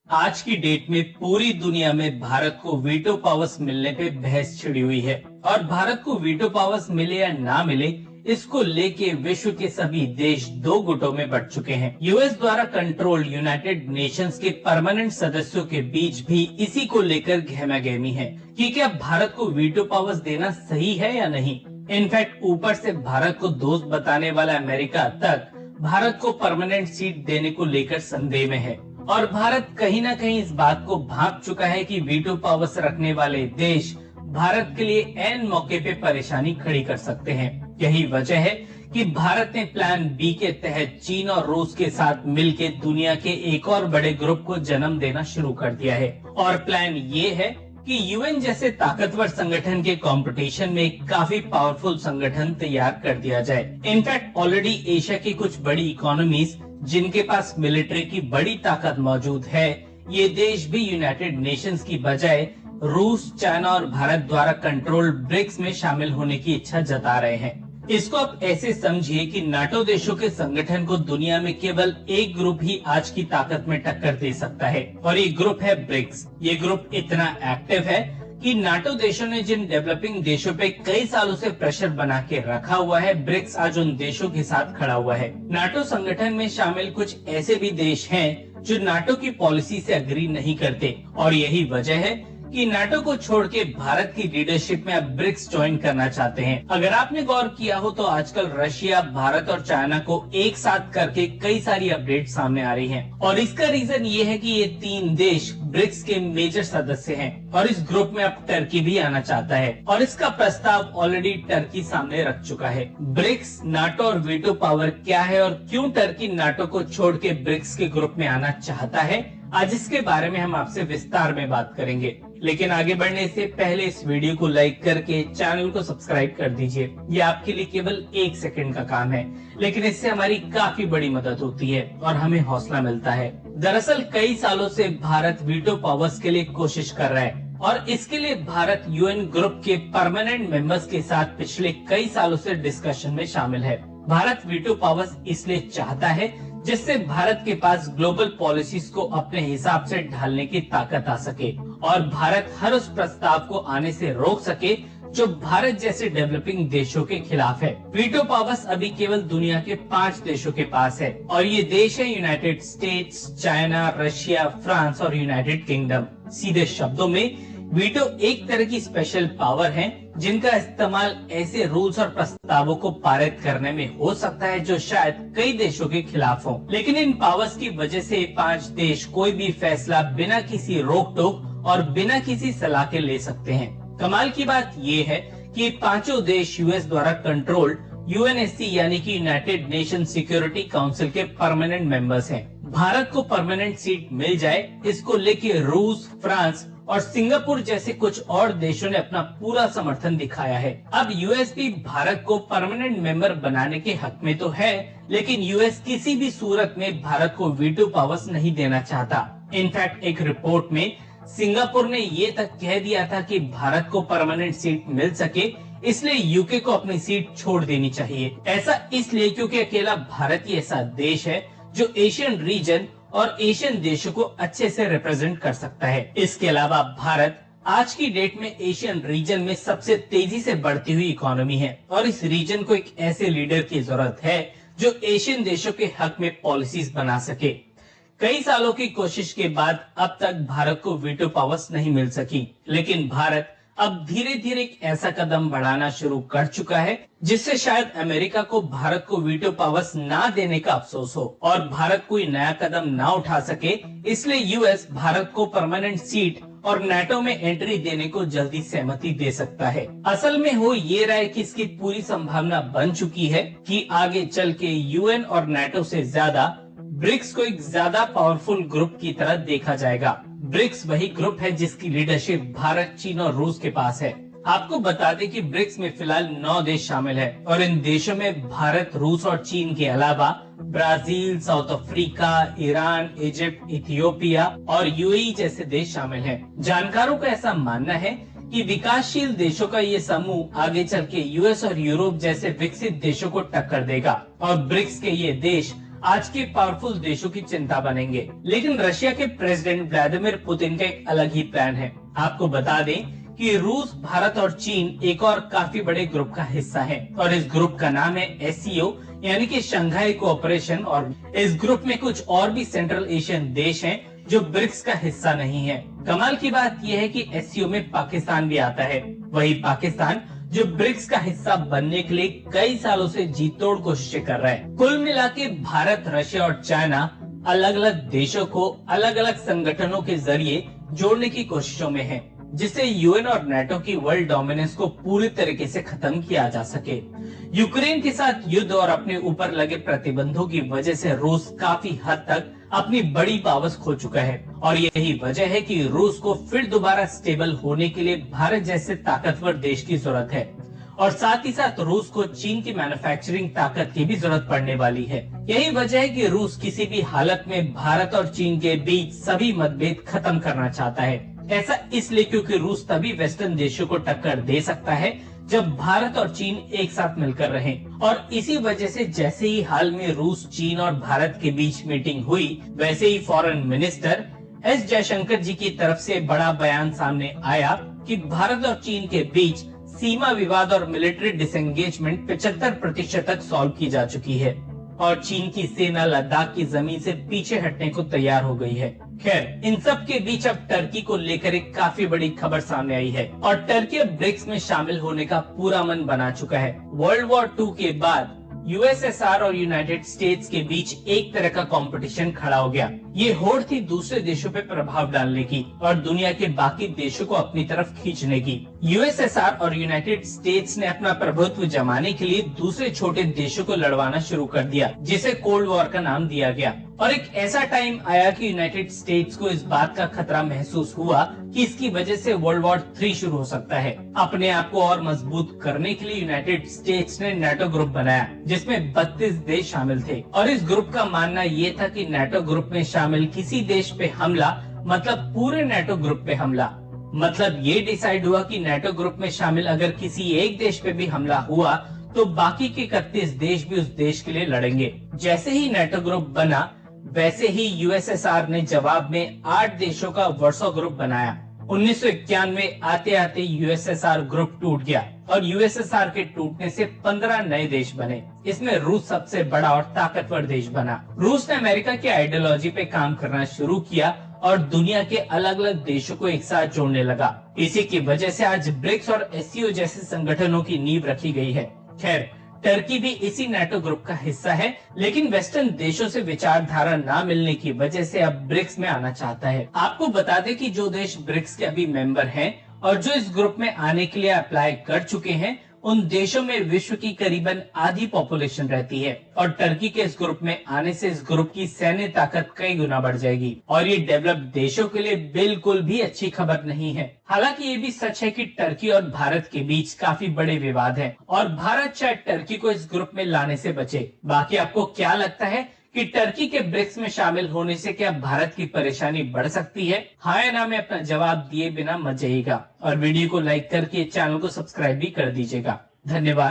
आज की डेट में पूरी दुनिया में भारत को वीटो पावर्स मिलने पे बहस छिड़ी हुई है और भारत को वीटो पावर्स मिले या ना मिले इसको लेके विश्व के सभी देश दो गुटों में बंट चुके हैं। यूएस द्वारा कंट्रोल्ड यूनाइटेड नेशंस के परमानेंट सदस्यों के बीच भी इसी को लेकर गहमागहमी है कि क्या भारत को वीटो पावर्स देना सही है या नहीं। इनफैक्ट ऊपर से भारत को दोस्त बताने वाला अमेरिका तक भारत को परमानेंट सीट देने को लेकर संदेह में है और भारत कहीं ना कहीं इस बात को भांप चुका है कि वीटो पावर्स रखने वाले देश भारत के लिए ऐन मौके पे परेशानी खड़ी कर सकते हैं। यही वजह है कि भारत ने प्लान बी के तहत चीन और रूस के साथ मिलकर दुनिया के एक और बड़े ग्रुप को जन्म देना शुरू कर दिया है और प्लान ये है कि यूएन जैसे ताकतवर संगठन के कंपटीशन में काफी पावरफुल संगठन तैयार कर दिया जाए। इनफैक्ट ऑलरेडी एशिया की कुछ बड़ी इकोनॉमीज जिनके पास मिलिट्री की बड़ी ताकत मौजूद है, ये देश भी यूनाइटेड नेशंस की बजाय रूस, चाइना और भारत द्वारा कंट्रोल्ड ब्रिक्स में शामिल होने की इच्छा जता रहे हैं। इसको आप ऐसे समझिए कि नाटो देशों के संगठन को दुनिया में केवल एक ग्रुप ही आज की ताकत में टक्कर दे सकता है और ये ग्रुप है ब्रिक्स। ये ग्रुप इतना एक्टिव है कि नाटो देशों ने जिन डेवलपिंग देशों पे कई सालों से प्रेशर बना के रखा हुआ है, ब्रिक्स आज उन देशों के साथ खड़ा हुआ है। नाटो संगठन में शामिल कुछ ऐसे भी देश हैं जो नाटो की पॉलिसी से अग्री नहीं करते और यही वजह है कि नाटो को छोड़ के भारत की लीडरशिप में अब ब्रिक्स ज्वाइन करना चाहते हैं। अगर आपने गौर किया हो तो आजकल रशिया, भारत और चाइना को एक साथ करके कई सारी अपडेट सामने आ रही हैं और इसका रीजन ये है कि ये तीन देश ब्रिक्स के मेजर सदस्य हैं और इस ग्रुप में अब टर्की भी आना चाहता है और इसका प्रस्ताव ऑलरेडी टर्की सामने रख चुका है। ब्रिक्स, नाटो और वीटो पावर क्या है और क्यों टर्की नाटो को छोड़ के ब्रिक्स के ग्रुप में आना चाहता है, आज इसके बारे में हम आपसे विस्तार में बात करेंगे। लेकिन आगे बढ़ने से पहले इस वीडियो को लाइक करके चैनल को सब्सक्राइब कर दीजिए। ये आपके लिए केवल 1 सेकंड का काम है, लेकिन इससे हमारी काफी बड़ी मदद होती है और हमें हौसला मिलता है। दरअसल कई सालों से भारत वीटो पावर्स के लिए कोशिश कर रहा है और इसके लिए भारत यूएन ग्रुप के परमानेंट मेंबर्स के साथ पिछले कई सालों से डिस्कशन में शामिल है। भारत वीटो पावर्स इसलिए चाहता है जिससे भारत के पास ग्लोबल पॉलिसीज को अपने हिसाब से ढालने की ताकत आ सके और भारत हर उस प्रस्ताव को आने से रोक सके जो भारत जैसे डेवलपिंग देशों के खिलाफ है। वीटो पावर्स अभी केवल दुनिया के 5 देशों के पास है और ये देश है United states, China, Russia, France और यूनाइटेड किंगडम। सीधे शब्दों में वीटो एक तरह की स्पेशल पावर है जिनका इस्तेमाल ऐसे रूल्स और प्रस्तावों को पारित करने में हो सकता है जो शायद कई देशों के खिलाफ हो। लेकिन इन पावर्स की वजह से 5 देश कोई भी फैसला बिना किसी रोक टोक और बिना किसी सलाह के ले सकते हैं। कमाल की बात ये है कि पांचों देश यूएस द्वारा कंट्रोल्ड यूएनएससी यानी कि यूनाइटेड नेशन सिक्योरिटी काउंसिल के परमानेंट मेंबर्स हैं। भारत को परमानेंट सीट मिल जाए, इसको लेके रूस, फ्रांस और सिंगापुर जैसे कुछ और देशों ने अपना पूरा समर्थन दिखाया है। अब यूएस भी भारत को परमानेंट मेंबर बनाने के हक में तो है, लेकिन यूएस किसी भी सूरत में भारत को वीटो पावर्स नहीं देना चाहता। इनफैक्ट एक रिपोर्ट में सिंगापुर ने ये तक कह दिया था कि भारत को परमानेंट सीट मिल सके इसलिए यूके को अपनी सीट छोड़ देनी चाहिए। ऐसा इसलिए क्योंकि अकेला भारत ही ऐसा देश है जो एशियन रीजन और एशियन देशों को अच्छे से रिप्रेजेंट कर सकता है। इसके अलावा भारत आज की डेट में एशियन रीजन में सबसे तेजी से बढ़ती हुई इकोनॉमी है और इस रीजन को एक ऐसे लीडर की जरूरत है जो एशियन देशों के हक में पॉलिसीज बना सके। कई सालों की कोशिश के बाद अब तक भारत को वीटो पावर्स नहीं मिल सकी, लेकिन भारत अब धीरे धीरे एक ऐसा कदम बढ़ाना शुरू कर चुका है जिससे शायद अमेरिका को भारत को वीटो पावर्स ना देने का अफसोस हो और भारत कोई नया कदम ना उठा सके। इसलिए यूएस भारत को परमानेंट सीट और नाटो में एंट्री देने को जल्दी सहमति दे सकता है। असल में हो ये रहा है कि इसकी पूरी संभावना बन चुकी है कि आगे चल के यूएन और नाटो से ज्यादा ब्रिक्स को एक ज्यादा पावरफुल ग्रुप की तरह देखा जाएगा। ब्रिक्स वही ग्रुप है जिसकी लीडरशिप भारत, चीन और रूस के पास है। आपको बता दें कि ब्रिक्स में फिलहाल 9 देश शामिल है और इन देशों में भारत, रूस और चीन के अलावा Brazil, south Africa, Iran, Egypt, Ethiopia और यूएई जैसे देश शामिल हैं। जानकारों का ऐसा मानना है कि विकासशील देशों का ये समूह आगे चल के यूएस और यूरोप जैसे विकसित देशों को टक्कर देगा और ब्रिक्स के ये देश आज के पावरफुल देशों की चिंता बनेंगे। लेकिन रशिया के प्रेसिडेंट व्लादिमीर पुतिन का एक अलग ही प्लान है। आपको बता दें कि रूस, भारत और चीन एक और काफी बड़े ग्रुप का हिस्सा है और इस ग्रुप का नाम है एससीओ यानी कि शंघाई कोऑपरेशन। और इस ग्रुप में कुछ और भी सेंट्रल एशियन देश हैं जो ब्रिक्स का हिस्सा नहीं है। कमाल की बात यह है कि एससीओ में पाकिस्तान भी आता है। वही पाकिस्तान जो ब्रिक्स का हिस्सा बनने के लिए कई सालों से जी तोड़ कोशिशें कर रहा है। कुल मिला के भारत, रशिया और चाइना अलग अलग देशों को अलग अलग संगठनों के जरिए जोड़ने की कोशिशों में है, जिससे यूएन और नेटो की वर्ल्ड डोमिनेंस को पूरी तरीके से खत्म किया जा सके। यूक्रेन के साथ युद्ध और अपने ऊपर लगे प्रतिबंधों की वजह से रूस काफी हद तक अपनी बड़ी पावर्स खो चुका है और यही वजह है कि रूस को फिर दोबारा स्टेबल होने के लिए भारत जैसे ताकतवर देश की जरूरत है और साथ ही साथ रूस को चीन की मैन्युफैक्चरिंग ताकत की भी जरूरत पड़ने वाली है। यही वजह है कि रूस किसी भी हालत में भारत और चीन के बीच सभी मतभेद खत्म करना चाहता है। ऐसा इसलिए क्योंकि रूस तभी वेस्टर्न देशों को टक्कर दे सकता है जब भारत और चीन एक साथ मिलकर रहें। और इसी वजह से जैसे ही हाल में रूस, चीन और भारत के बीच मीटिंग हुई, वैसे ही फॉरेन मिनिस्टर एस जयशंकर जी की तरफ से बड़ा बयान सामने आया कि भारत और चीन के बीच सीमा विवाद और मिलिट्री डिसएंगेजमेंट 75% तक सॉल्व की जा चुकी है और चीन की सेना लद्दाख की जमीन से पीछे हटने को तैयार हो गई है। खैर, इन सब के बीच अब टर्की को लेकर एक काफी बड़ी खबर सामने आई है और टर्की अब ब्रिक्स में शामिल होने का पूरा मन बना चुका है। वर्ल्ड वॉर 2 के बाद यूएसएसआर और यूनाइटेड स्टेट्स के बीच एक तरह का कंपटीशन खड़ा हो गया। ये होड़ थी दूसरे देशों पे प्रभाव डालने की और दुनिया के बाकी देशों को अपनी तरफ खींचने की। यूएसएसआर और यूनाइटेड स्टेट्स ने अपना प्रभुत्व जमाने के लिए दूसरे छोटे देशों को लड़वाना शुरू कर दिया, जिसे कोल्ड वॉर का नाम दिया गया। और एक ऐसा टाइम आया कि यूनाइटेड स्टेट्स को इस बात का खतरा महसूस हुआ कि इसकी वजह से वर्ल्ड वॉर 3 शुरू हो सकता है। अपने आप को और मजबूत करने के लिए यूनाइटेड स्टेट्स ने नेटो ग्रुप बनाया, जिसमें 32 देश शामिल थे और इस ग्रुप का मानना ये था कि नेटो ग्रुप में शामिल किसी देश पे हमला मतलब पूरे नेटो ग्रुप पे हमला। मतलब ये डिसाइड हुआ कि नेटो ग्रुप में शामिल अगर किसी एक देश पे भी हमला हुआ तो बाकी के 31 देश भी उस देश के लिए लड़ेंगे। जैसे ही नेटो ग्रुप बना, वैसे ही यूएसएसआर ने जवाब में 8 देशों का वर्सो ग्रुप बनाया। 1991 में आते आते यूएसएसआर ग्रुप टूट गया और यूएसएसआर के टूटने से 15 नए देश बने। इसमें रूस सबसे बड़ा और ताकतवर देश बना। रूस ने अमेरिका की आइडियोलॉजी पे काम करना शुरू किया और दुनिया के अलग अलग देशों को एक साथ जोड़ने लगा। इसी की वजह से आज ब्रिक्स और एससीओ जैसे संगठनों की नींव रखी गई है। खैर, टर्की भी इसी नेटो ग्रुप का हिस्सा है, लेकिन वेस्टर्न देशों से विचारधारा ना मिलने की वजह से अब ब्रिक्स में आना चाहता है। आपको बता दें कि जो देश ब्रिक्स के अभी मेंबर हैं और जो इस ग्रुप में आने के लिए अप्लाई कर चुके हैं, उन देशों में विश्व की करीबन आधी पॉपुलेशन रहती है और टर्की के इस ग्रुप में आने से इस ग्रुप की सैन्य ताकत कई गुना बढ़ जाएगी और ये डेवलप्ड देशों के लिए बिल्कुल भी अच्छी खबर नहीं है। हालांकि ये भी सच है कि टर्की और भारत के बीच काफी बड़े विवाद हैं और भारत शायद टर्की को इस ग्रुप में लाने से बचे। बाकी आपको क्या लगता है कि टर्की के ब्रिक्स में शामिल होने से क्या भारत की परेशानी बढ़ सकती है? हाँ या ना में अपना जवाब दिए बिना मत जाइएगा और वीडियो को लाइक करके चैनल को सब्सक्राइब भी कर दीजिएगा। धन्यवाद।